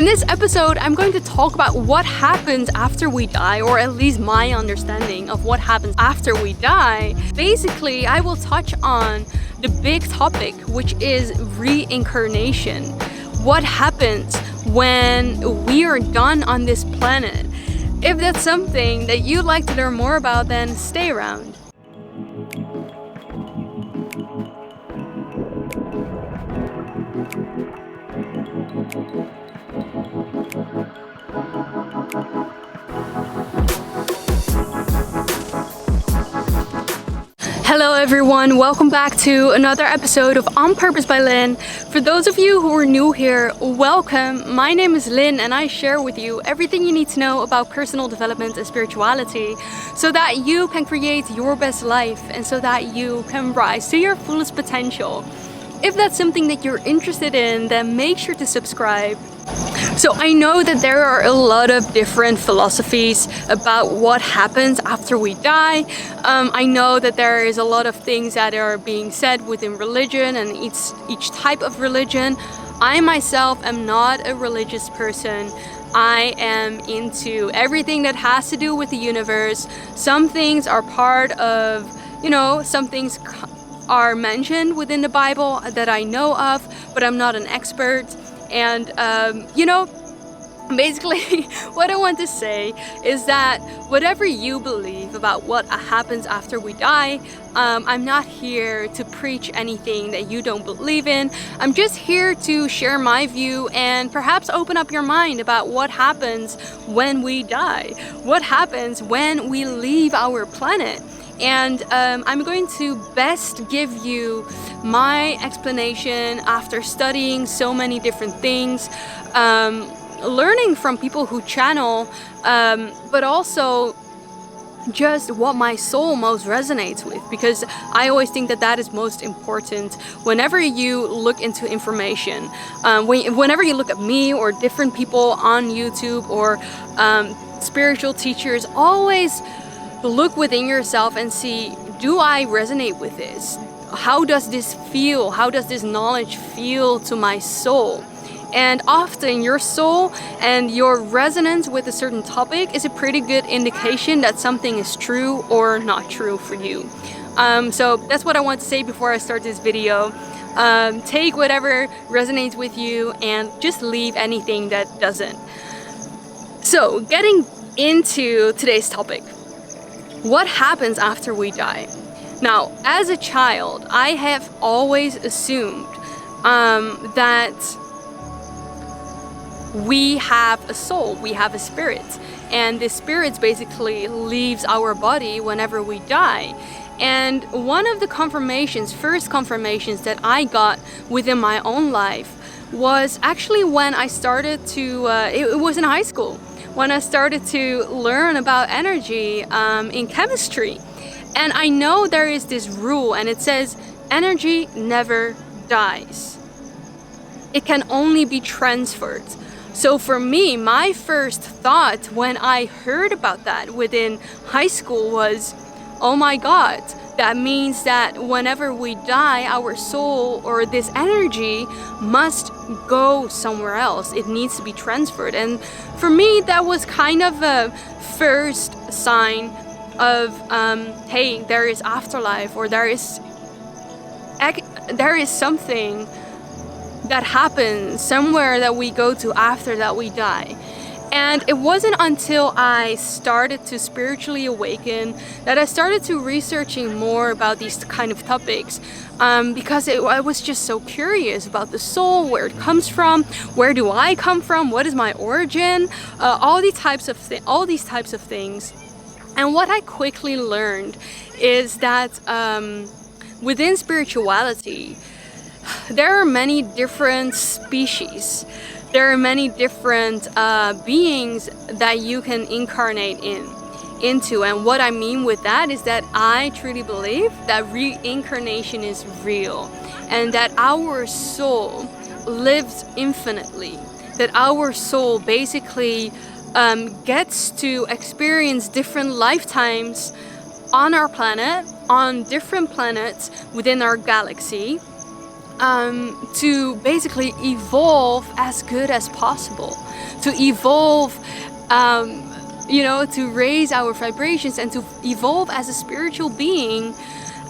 In this episode, I'm going to talk about what happens after we die, or at least my understanding of what happens after we die. Basically, I will touch on the big topic, which is reincarnation. What happens when we are done on this planet? If that's something that you'd like to learn more about, then stay around. Hello everyone, welcome back to another episode of On Purpose by Lynn. For those of you who are new here, welcome. My name is Lynn and I share with you everything you need to know about personal development and spirituality so that you can create your best life and so that you can rise to your fullest potential. If that's something that you're interested in, then make sure to subscribe. So I know that there are a lot of different philosophies about what happens after we die. I know that there is a lot of things that are being said within religion and each type of religion. I myself am not a religious person. I am into everything that has to do with the universe. Some things are part of, some things are mentioned within the Bible that I know of, but I'm not an expert. And basically what I want to say is that whatever you believe about what happens after we die, I'm not here to preach anything that you don't believe in. I'm just here to share my view and perhaps open up your mind about what happens when we die, what happens when we leave our planet. And I'm going to best give you my explanation after studying so many different things, learning from people who channel, but also just what my soul most resonates with, because I always think that that is most important whenever you look into information. Whenever you look at me or different people on YouTube or spiritual teachers, always look within yourself and see, do I resonate with this? How does this feel? How does this knowledge feel to my soul? And often your soul and your resonance with a certain topic is a pretty good indication that something is true or not true for you. So that's what I want to say before I start this video. Take whatever resonates with you and just leave anything that doesn't. So getting into today's topic. What happens after we die? Now, as a child, I have always assumed that we have a soul, we have a spirit, and the spirit basically leaves our body whenever we die. And one of the first confirmations that I got within my own life was actually when I started to, it was in high school, when I started to learn about energy in chemistry. And I know there is this rule and it says energy never dies. It can only be transferred. So for me, my first thought when I heard about that within high school was, oh my God, that means that whenever we die, our soul or this energy must go somewhere else. It needs to be transferred. And for me, that was kind of a first sign of, hey, there is afterlife, or there is something that happens somewhere that we go to after that we die. And it wasn't until I started to spiritually awaken that I started to researching more about these kind of topics, because I was just so curious about the soul, where it comes from, where do I come from, what is my origin, all these types of things. And what I quickly learned is that within spirituality, there are many different species. There are many different beings that you can incarnate into. And what I mean with that is that I truly believe that reincarnation is real and that our soul lives infinitely. That our soul basically gets to experience different lifetimes on our planet, on different planets within our galaxy. to basically evolve as good as possible, to evolve, to raise our vibrations and to evolve as a spiritual being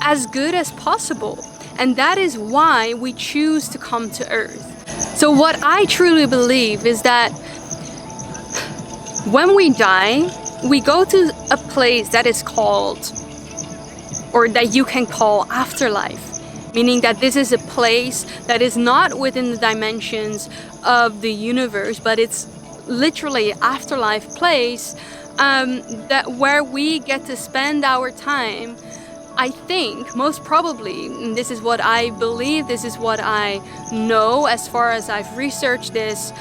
as good as possible. And that is why we choose to come to Earth. So what I truly believe is that when we die, we go to a place that is called, or that you can call, afterlife. Meaning that this is a place that is not within the dimensions of the universe, but it's literally an afterlife place where we get to spend our time. I think, most probably, and this is what I believe, this is what I know as far as I've researched this,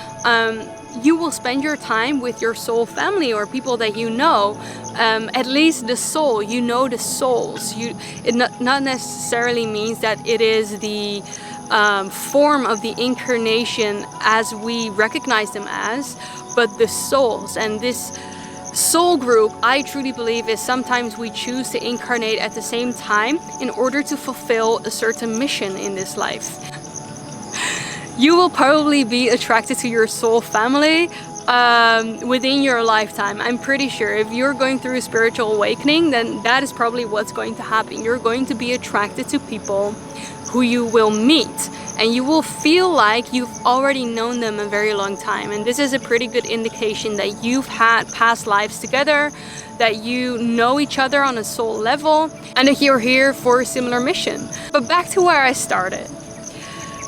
you will spend your time with your soul family or people that you know, at least the soul, the souls. It not necessarily means that it is the form of the incarnation as we recognize them as, but the souls. And this soul group, I truly believe, is sometimes we choose to incarnate at the same time in order to fulfill a certain mission in this life. You will probably be attracted to your soul family within your lifetime. I'm pretty sure if you're going through a spiritual awakening, then that is probably what's going to happen. You're going to be attracted to people who you will meet, and you will feel like you've already known them a very long time. And this is a pretty good indication that you've had past lives together, that you know each other on a soul level, and that you're here for a similar mission. But back to where I started.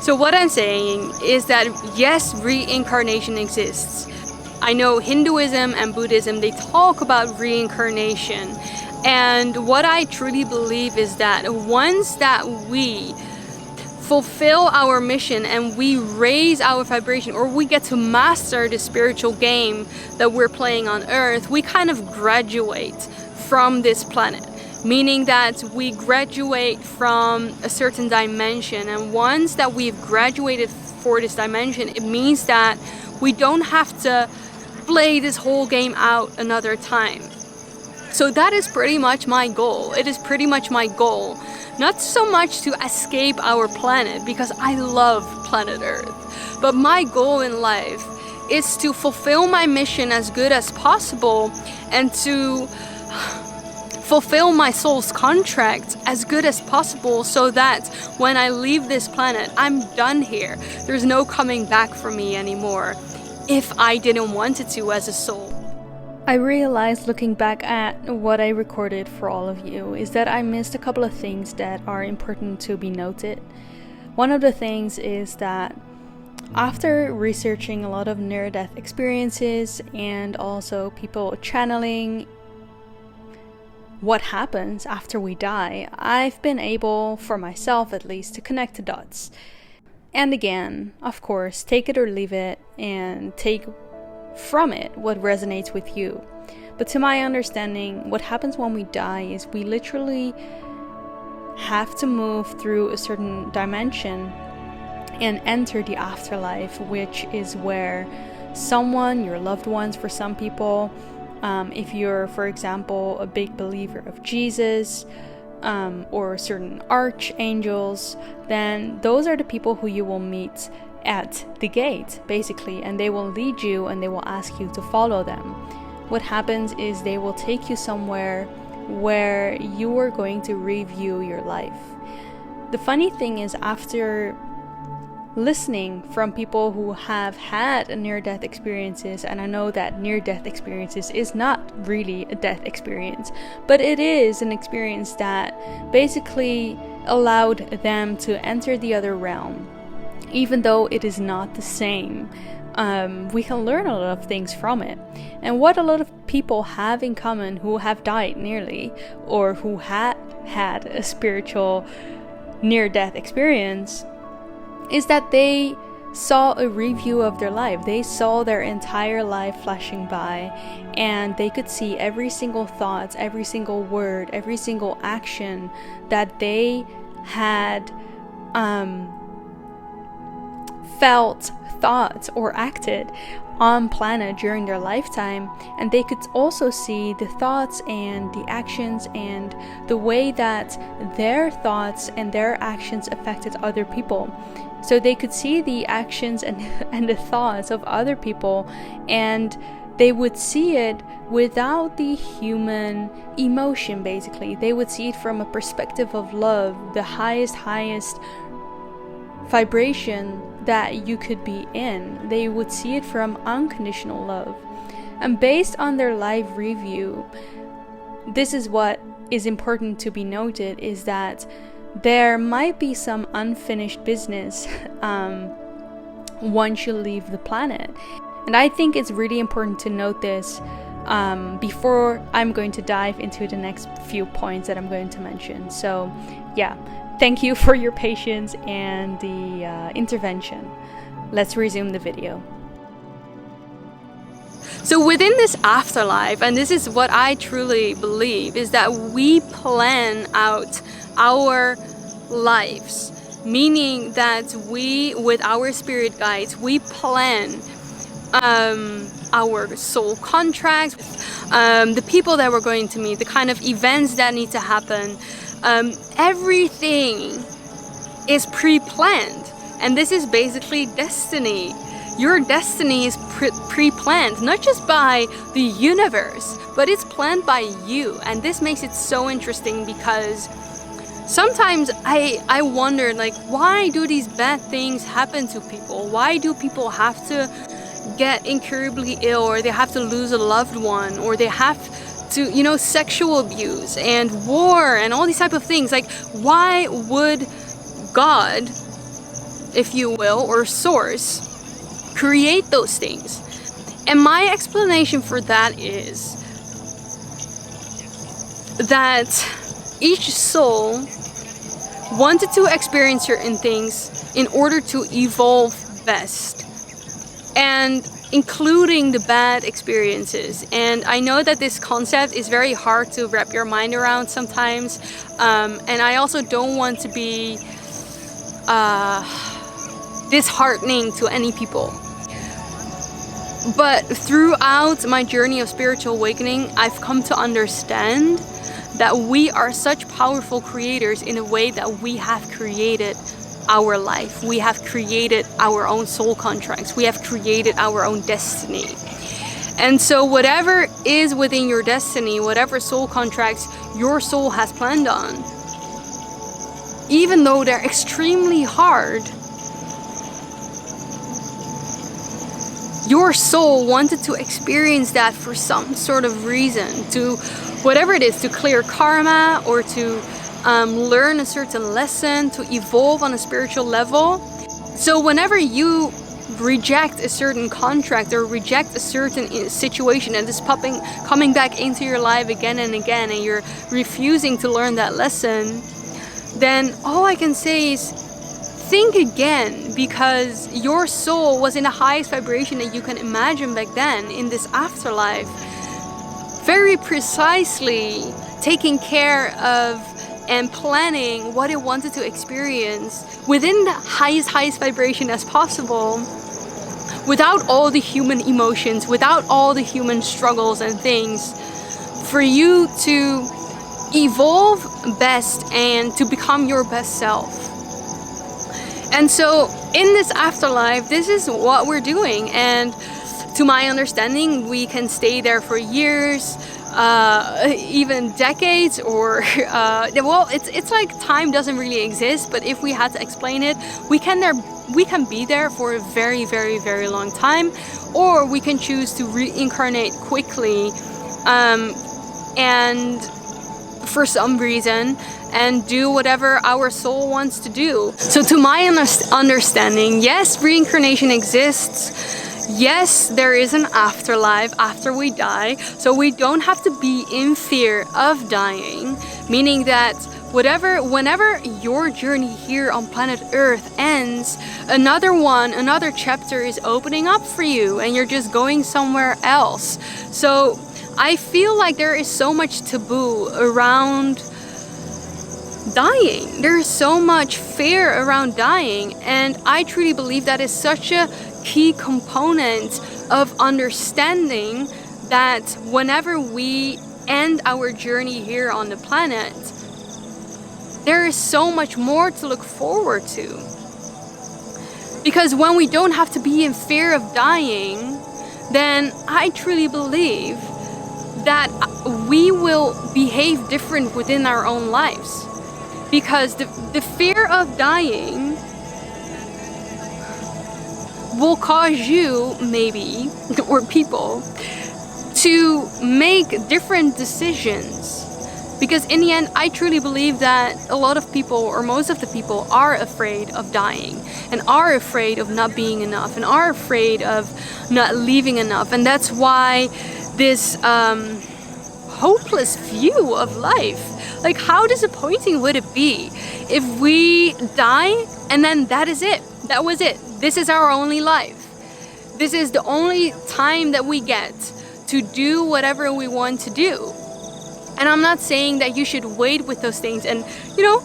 So what I'm saying is that yes, reincarnation exists. I know Hinduism and Buddhism, they talk about reincarnation. And what I truly believe is that once that we fulfill our mission and we raise our vibration, or we get to master the spiritual game that we're playing on Earth, we kind of graduate from this planet. Meaning that we graduate from a certain dimension, and once that we've graduated for this dimension, it means that we don't have to play this whole game out another time. So that is pretty much my goal. It is pretty much my goal. Not so much to escape our planet, because I love planet Earth, but my goal in life is to fulfill my mission as good as possible and to fulfill my soul's contract as good as possible, so that when I leave this planet, I'm done here. There's no coming back for me anymore, if I didn't want it to as a soul. I realized, looking back at what I recorded for all of you, is that I missed a couple of things that are important to be noted. One of the things is that after researching a lot of near-death experiences and also people channeling what happens after we die, I've been able, for myself at least, to connect the dots. And again, of course, take it or leave it and take from it what resonates with you. But to my understanding, what happens when we die is we literally have to move through a certain dimension and enter the afterlife, which is where someone, your loved ones for some people, if you're, for example, a big believer of Jesus, or certain archangels, then those are the people who you will meet at the gate, basically, and they will lead you and they will ask you to follow them. What happens is they will take you somewhere where you are going to review your life. The funny thing is, after listening from people who have had near-death experiences, and I know that near-death experiences is not really a death experience, but it is an experience that basically allowed them to enter the other realm, even though it is not the same. We can learn a lot of things from it. And what a lot of people have in common who have died nearly, or who had a spiritual near-death experience, is that they saw a review of their life. They saw their entire life flashing by, and they could see every single thought, every single word, every single action that they had felt, thought, or acted on planet during their lifetime, and they could also see the thoughts and the actions and the way that their thoughts and their actions affected other people. So they could see the actions and the thoughts of other people, and they would see it without the human emotion. Basically, they would see it from a perspective of love, the highest vibration that you could be in. They would see it from unconditional love. And based on their live review, this is what is important to be noted, is that there might be some unfinished business once you leave the planet. And I think it's really important to note this before I'm going to dive into the next few points that I'm going to mention. So yeah, thank you for your patience and the intervention. Let's resume the video. So within this afterlife, and this is what I truly believe, is that we plan out our lives, meaning that we, with our spirit guides, we plan our soul contracts, the people that we're going to meet, the kind of events that need to happen. Everything is pre-planned, and this is basically destiny. Your destiny is pre-planned, not just by the universe, but it's planned by you. And this makes it so interesting, because sometimes I wonder, like, why do these bad things happen to people? Why do people have to get incurably ill, or they have to lose a loved one, or they have to, you know, sexual abuse and war and all these type of things? Like, why would God, if you will, or source, create those things? And my explanation for that is that each soul wanted to experience certain things in order to evolve best, and including the bad experiences. And I know that this concept is very hard to wrap your mind around sometimes, and I also don't want to be disheartening to any people. But throughout my journey of spiritual awakening, I've come to understand that we are such powerful creators in a way that we have created our life. We have created our own soul contracts. We have created our own destiny. And so whatever is within your destiny, whatever soul contracts your soul has planned on, even though they're extremely hard, your soul wanted to experience that for some sort of reason, to whatever it is, to clear karma, or to learn a certain lesson, to evolve on a spiritual level. So whenever you reject a certain contract or reject a certain situation, and it's coming back into your life again and again, and you're refusing to learn that lesson, then all I can say is think again, because your soul was in the highest vibration that you can imagine back then in this afterlife, very precisely taking care of and planning what it wanted to experience within the highest vibration as possible, without all the human emotions, without all the human struggles and things, for you to evolve best and to become your best self. And so in this afterlife, this is what we're doing, and to my understanding, we can stay there for years, even decades, or well, it's like time doesn't really exist, but if we had to explain it, we can be there for a very, very, very long time, or we can choose to reincarnate quickly, and for some reason, and do whatever our soul wants to do. So to my understanding, yes, reincarnation exists. Yes, there is an afterlife after we die, so we don't have to be in fear of dying, meaning that whenever your journey here on planet Earth ends, another chapter is opening up for you, and you're just going somewhere else. So I feel like there is so much taboo around dying. There's so much fear around dying, and I truly believe that is such a key component of understanding that whenever we end our journey here on the planet, there is so much more to look forward to. Because when we don't have to be in fear of dying, then I truly believe that we will behave different within our own lives. Because the fear of dying will cause you, maybe, or people, to make different decisions. Because in the end, I truly believe that a lot of people, or most of the people, are afraid of dying and are afraid of not being enough and are afraid of not leaving enough. And that's why this hopeless view of life, like how disappointing would it be if we die and then that is it, that was it, this is our only life, this is the only time that we get to do whatever we want to do. And I'm not saying that you should wait with those things and, you know,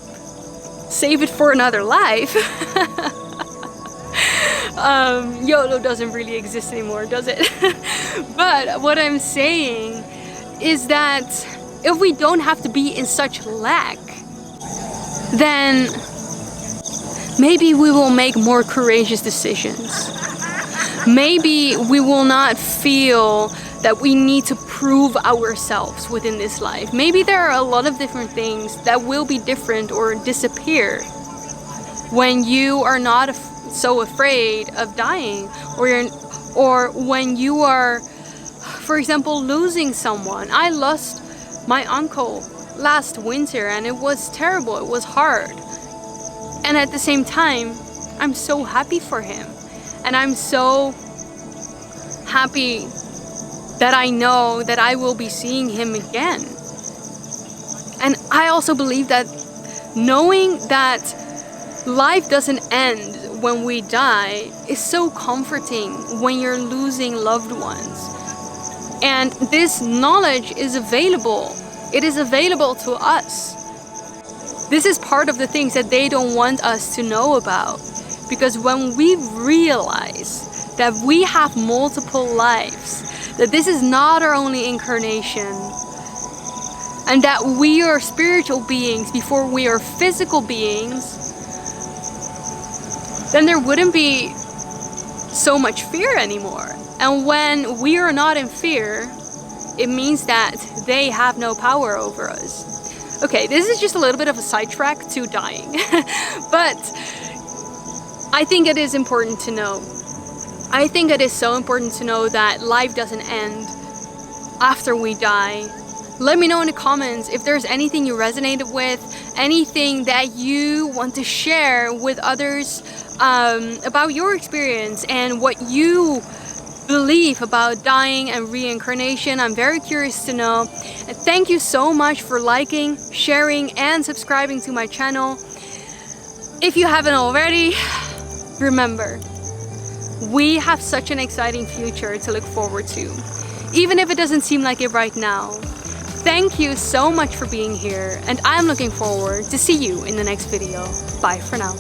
save it for another life. YOLO doesn't really exist anymore, does it? But what I'm saying is that if we don't have to be in such lack, then maybe we will make more courageous decisions. Maybe we will not feel that we need to prove ourselves within this life. Maybe there are a lot of different things that will be different or disappear when you are not so afraid of dying, or when you are, for example, losing someone. I lost my uncle last winter and it was terrible, it was hard. And at the same time, I'm so happy for him. And I'm so happy that I know that I will be seeing him again. And I also believe that knowing that life doesn't end when we die is so comforting when you're losing loved ones. And this knowledge is available. It is available to us. This is part of the things that they don't want us to know about. Because when we realize that we have multiple lives, that this is not our only incarnation, and that we are spiritual beings before we are physical beings, then there wouldn't be so much fear anymore. And when we are not in fear, it means that they have no power over us. Okay, this is just a little bit of a sidetrack to dying. But I think it is important to know. I think it is so important to know that life doesn't end after we die. Let me know in the comments if there's anything you resonated with, anything that you want to share with others about your experience and what you believe about dying and reincarnation. I'm very curious to know. And thank you so much for liking, sharing, and subscribing to my channel. If you haven't already, remember, we have such an exciting future to look forward to, even if it doesn't seem like it right now. Thank you so much for being here, and I'm looking forward to see you in the next video. Bye for now.